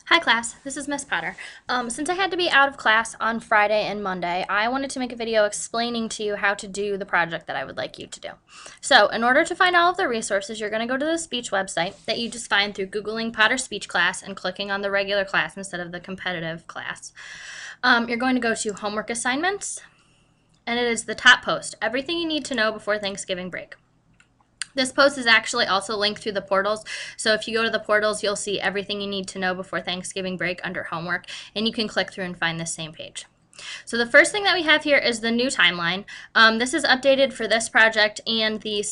Hi class, this is Miss Potter. Since I had to be out of class on Friday and Monday, I wanted to make a video explaining to you how to do the project that I would like you to do. So in order to find all of the resources, you're going to go to the speech website that you just find through Googling Potter Speech Class and clicking on the regular class instead of the competitive class. You're going to go to Homework Assignments, and it is the top post, everything you need to know before Thanksgiving break. This post is actually also linked through the portals, so if you go to the portals, you'll see everything you need to know before Thanksgiving break under homework, and you can click through and find the same page. So the first thing that we have here is the new timeline. This is updated for this project and the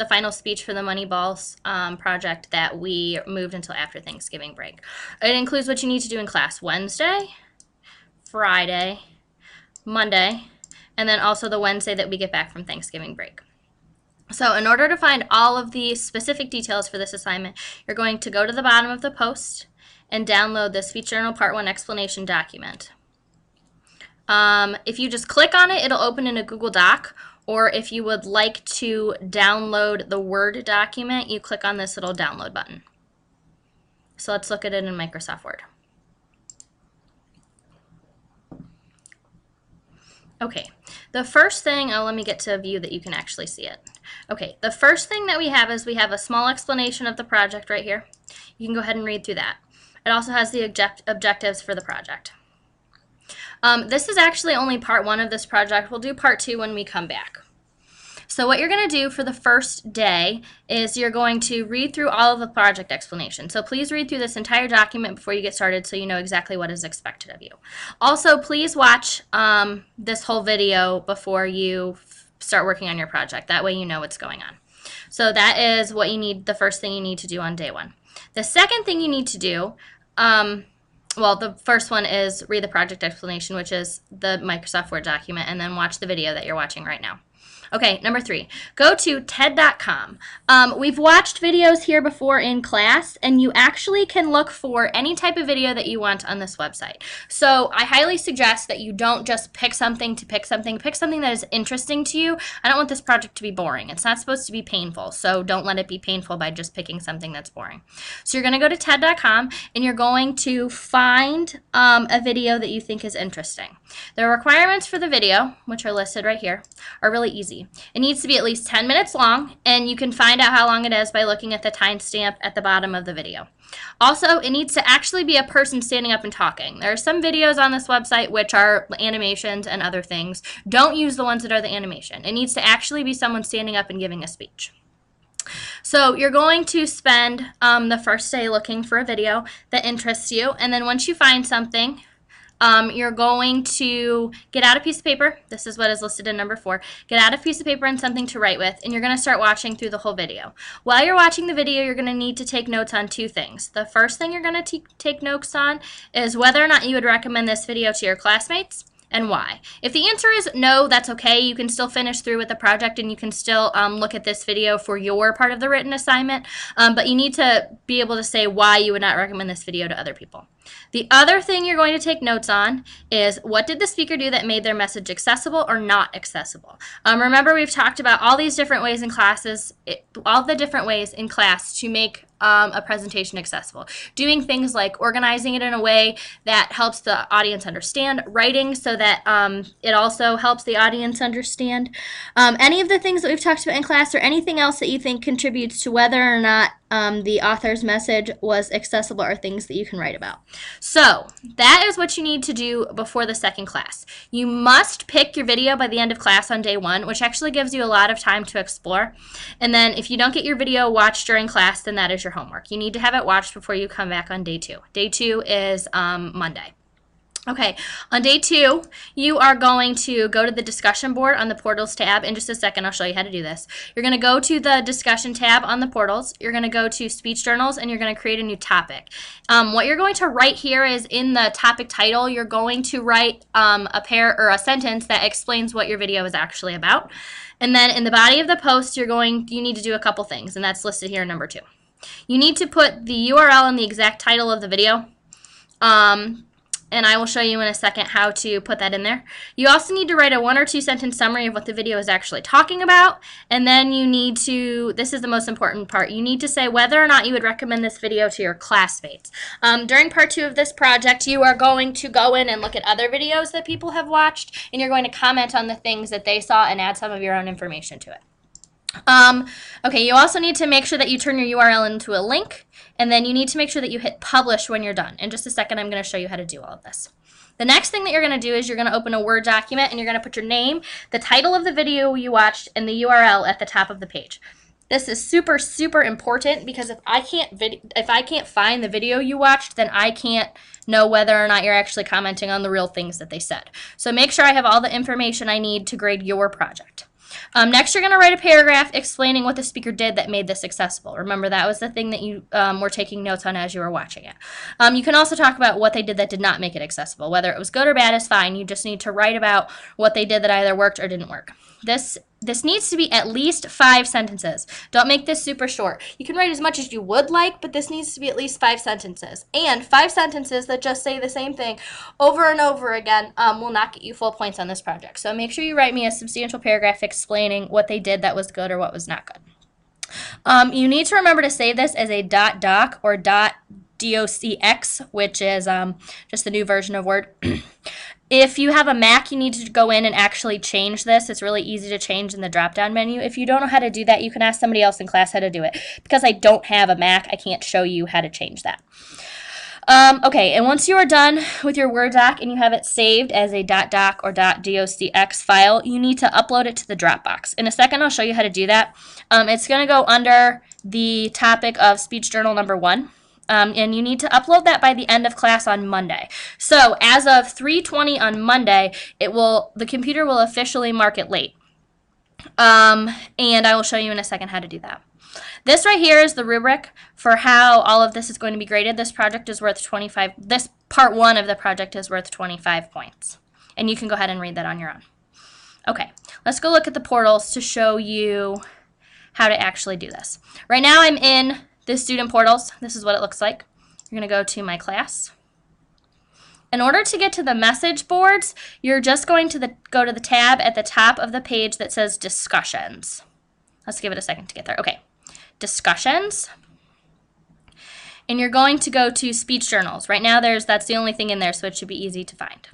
final speech for the Moneyballs project that we moved until after Thanksgiving break. It includes what you need to do in class Wednesday, Friday, Monday, and then also the Wednesday that we get back from Thanksgiving break. So in order to find all of the specific details for this assignment, you're going to go to the bottom of the post and download the Speech Journal Part 1 explanation document. If you just click on it, it'll open in a Google Doc, or if you would like to download the Word document, you click on this little download button. So let's look at it in Microsoft Word. Okay, the first thing, let me get to a view that you can actually see it. Okay, the first thing that we have is we have a small explanation of the project right here. You can go ahead and read through that. It also has the objectives for the project. This is actually only part 1 of this project. We'll do part 2 when we come back. So what you're going to do for the first day is you're going to read through all of the project explanation. So please read through this entire document before you get started so you know exactly what is expected of you. Also, please watch this whole video before you start working on your project. That way you know what's going on. So that is what you need, the first thing you need to do on day 1. The second thing you need to do, well, the first one is read the project explanation, which is the Microsoft Word document, and then watch the video that you're watching right now. Okay, number 3, go to TED.com. We've watched videos here before in class, and you actually can look for any type of video that you want on this website. So I highly suggest that you don't just pick something to pick something. Pick something that is interesting to you. I don't want this project to be boring. It's not supposed to be painful, so don't let it be painful by just picking something that's boring. So you're going to go to TED.com, and you're going to find a video that you think is interesting. The requirements for the video, which are listed right here, are really easy. It needs to be at least 10 minutes long, and you can find out how long it is by looking at the timestamp at the bottom of the video. Also, it needs to actually be a person standing up and talking. There are some videos on this website which are animations and other things. Don't use the ones that are the animation. It needs to actually be someone standing up and giving a speech. So you're going to spend the first day looking for a video that interests you, and then once you find something, you're going to get out a piece of paper. This is what is listed in number 4. Get out a piece of paper and something to write with, and you're going to start watching through the whole video. While you're watching the video, you're going to need to take notes on 2 things. The first thing you're going to take notes on is whether or not you would recommend this video to your classmates, and why. If the answer is no, that's okay. You can still finish through with the project, and you can still look at this video for your part of the written assignment, but you need to be able to say why you would not recommend this video to other people. The other thing you're going to take notes on is what did the speaker do that made their message accessible or not accessible. Remember, we've talked about all these different ways in classes, all the different ways in class to make a presentation accessible. Doing things like organizing it in a way that helps the audience understand, writing so that it also helps the audience understand. Any of the things that we've talked about in class or anything else that you think contributes to whether or not the author's message was accessible are things that you can write about. So that is what you need to do before the second class. You must pick your video by the end of class on day 1, which actually gives you a lot of time to explore. And then if you don't get your video watched during class, then that is your homework. You need to have it watched before you come back on day 2. Day 2 is Monday. Okay, on day 2, you are going to go to the discussion board on the portals tab. In just a second, I'll show you how to do this. You're going to go to the discussion tab on the portals. You're going to go to speech journals, and you're going to create a new topic. What you're going to write here is in the topic title, you're going to write a sentence that explains what your video is actually about. And then in the body of the post, you need to do a couple things, and that's listed here in number 2. You need to put the URL and the exact title of the video. and I will show you in a second how to put that in there. You also need to write a 1 or 2 sentence summary of what the video is actually talking about, and then you need to, this is the most important part, you need to say whether or not you would recommend this video to your classmates. During part 2 of this project, you are going to go in and look at other videos that people have watched, and you're going to comment on the things that they saw and add some of your own information to it. Okay, you also need to make sure that you turn your URL into a link, and then you need to make sure that you hit publish when you're done. In just a second, I'm going to show you how to do all of this. The next thing that you're going to do is you're going to open a Word document, and you're going to put your name, the title of the video you watched, and the URL at the top of the page. This is super, super important because if I can't find the video you watched, then I can't know whether or not you're actually commenting on the real things that they said. So make sure I have all the information I need to grade your project. Next, you're going to write a paragraph explaining what the speaker did that made this accessible. Remember, that was the thing that you were taking notes on as you were watching it. You can also talk about what they did that did not make it accessible. Whether it was good or bad is fine. You just need to write about what they did that either worked or didn't work. This needs to be at least 5 sentences. Don't make this super short. You can write as much as you would like, but this needs to be at least 5 sentences. And 5 sentences that just say the same thing over and over again will not get you full points on this project. So make sure you write me a substantial paragraph explaining what they did that was good or what was not good. You need to remember to save this as a .doc or .docx, which is just the new version of Word. If you have a Mac, you need to go in and actually change this. It's really easy to change in the drop-down menu. If you don't know how to do that, you can ask somebody else in class how to do it. Because I don't have a Mac, I can't show you how to change that. Okay, and once you are done with your Word doc and you have it saved as a .doc or .docx file, you need to upload it to the Dropbox. In a second, I'll show you how to do that. It's going to go under the topic of Speech Journal number 1. And you need to upload that by the end of class on Monday. So as of 3:20 on Monday, the computer will officially mark it late. And I will show you in a second how to do that. This right here is the rubric for how all of this is going to be graded. This project is worth 25. This part 1 of the project is worth 25 points. And you can go ahead and read that on your own. Okay, let's go look at the portals to show you how to actually do this. Right now I'm in the student portals. This is what it looks like. You're going to go to my class. In order to get to the message boards, you're just going to go to the tab at the top of the page that says discussions. Let's give it a second to get there. Okay, discussions. And you're going to go to speech journals. Right now that's the only thing in there, so it should be easy to find.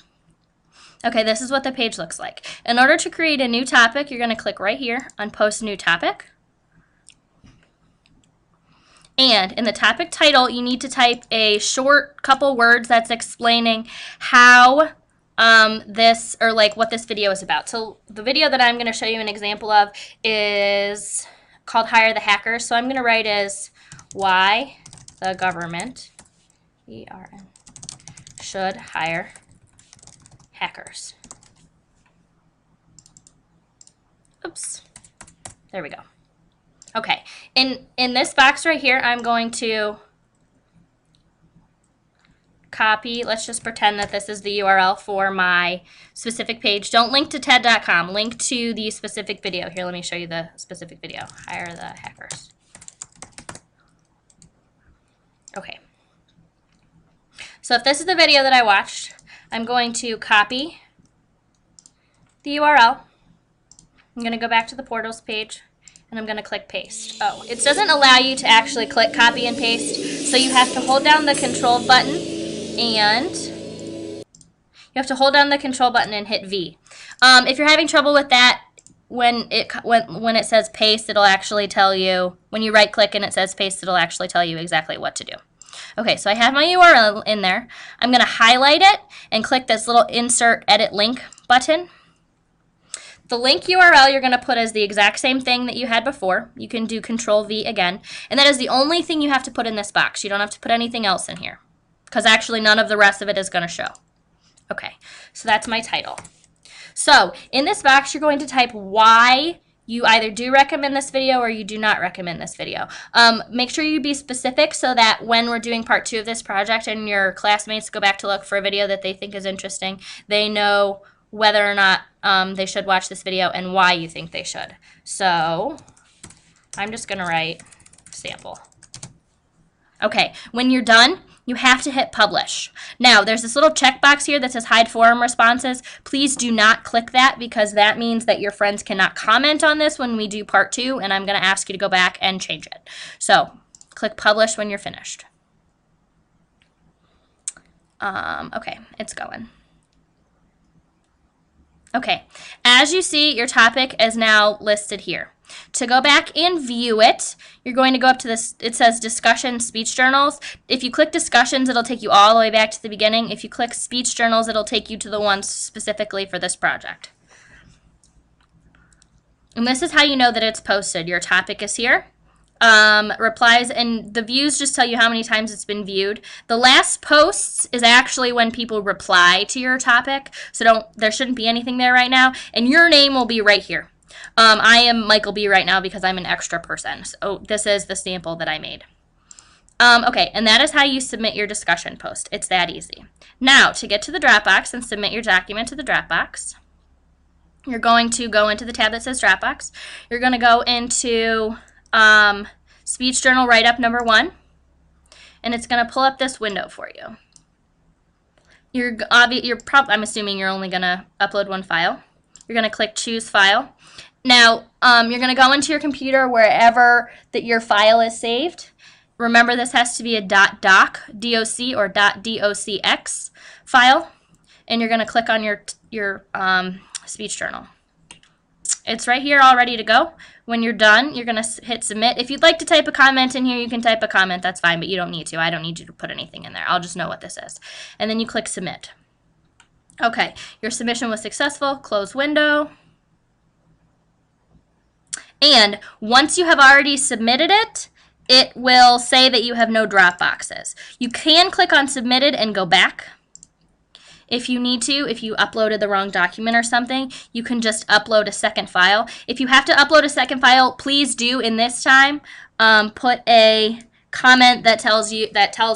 Okay, this is what the page looks like. In order to create a new topic, you're going to click right here on post new topic. And in the topic title, you need to type a short couple words that's explaining how what this video is about. So the video that I'm going to show you an example of is called Hire the Hackers. So I'm going to write as why the government, E-R-N, should hire hackers. Oops. There we go. Okay, in this box right here, I'm going to copy, let's just pretend that this is the URL for my specific page. Don't link to TED.com, link to the specific video. Here, let me show you the specific video. Hire the hackers. Okay. So if this is the video that I watched, I'm going to copy the URL. I'm going to go back to the portals page. And I'm going to click paste. Oh, it doesn't allow you to actually click copy and paste, so you have to hold down the control button and hit V. If you're having trouble with that, when it says paste, it'll actually tell you, when you right click and it says paste, it'll actually tell you exactly what to do. Okay, so I have my URL in there. I'm going to highlight it and click this little insert edit link button. The link URL you're going to put as the exact same thing that you had before. You can do Control V again. And that is the only thing you have to put in this box. You don't have to put anything else in here, because actually none of the rest of it is going to show. Okay, so that's my title. So in this box, you're going to type why you either do recommend this video or you do not recommend this video. Make sure you be specific so that when we're doing part 2 of this project and your classmates go back to look for a video that they think is interesting, they know whether or not they should watch this video and why you think they should. So I'm just going to write sample. Okay, when you're done, you have to hit publish. Now, there's this little checkbox here that says hide forum responses. Please do not click that because that means that your friends cannot comment on this when we do part 2, and I'm going to ask you to go back and change it. So, click publish when you're finished. Okay, it's going. Okay, as you see, your topic is now listed here. To go back and view it, you're going to go up to this, it says discussion speech journals. If you click discussions, it'll take you all the way back to the beginning. If you click speech journals, it'll take you to the ones specifically for this project. And this is how you know that it's posted. Your topic is here. Replies and the views just tell you how many times it's been viewed. The last posts is actually when people reply to your topic, so there shouldn't be anything there right now, and your name will be right here. I am Michael B right now because I'm an extra person, so this is the sample that I made. Okay, and that is how you submit your discussion post. It's that easy. Now, to get to the Dropbox and submit your document to the Dropbox, you're going to go into the tab that says Dropbox. You're going to go into speech journal write-up number 1, and it's going to pull up this window for you. I'm assuming you're only going to upload one file. You're going to click choose file. Now, you're going to go into your computer wherever that your file is saved. Remember, this has to be a .doc, DOC, or .docx file, and you're going to click on your speech journal. It's right here all ready to go. When you're done, you're going to hit submit. If you'd like to type a comment in here, you can type a comment. That's fine, but you don't need to. I don't need you to put anything in there. I'll just know what this is. And then you click submit. Okay, your submission was successful. Close window. And once you have already submitted it, it will say that you have no Dropboxes. You can click on submitted and go back. If you need to, if you uploaded the wrong document or something, you can just upload a second file. If you have to upload a second file, please do in this time put a comment that tells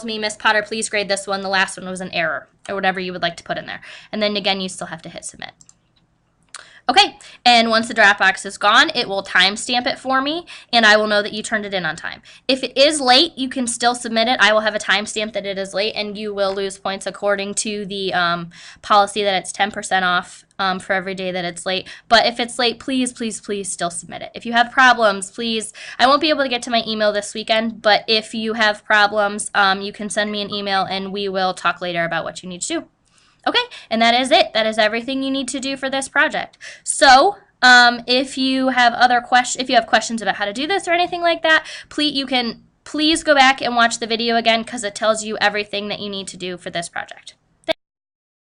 me, Miss Potter, please grade this one. The last one was an error, or whatever you would like to put in there. And then again, you still have to hit submit. Okay, and once the Dropbox is gone, it will timestamp it for me, and I will know that you turned it in on time. If it is late, you can still submit it. I will have a timestamp that it is late, and you will lose points according to the policy that it's 10% off for every day that it's late. But if it's late, please, please, please still submit it. If you have problems, please, I won't be able to get to my email this weekend, but if you have problems, you can send me an email, and we will talk later about what you need to do. Okay, and that is it. That is everything you need to do for this project. So, if you have questions about how to do this or anything like that, please go back and watch the video again because it tells you everything that you need to do for this project.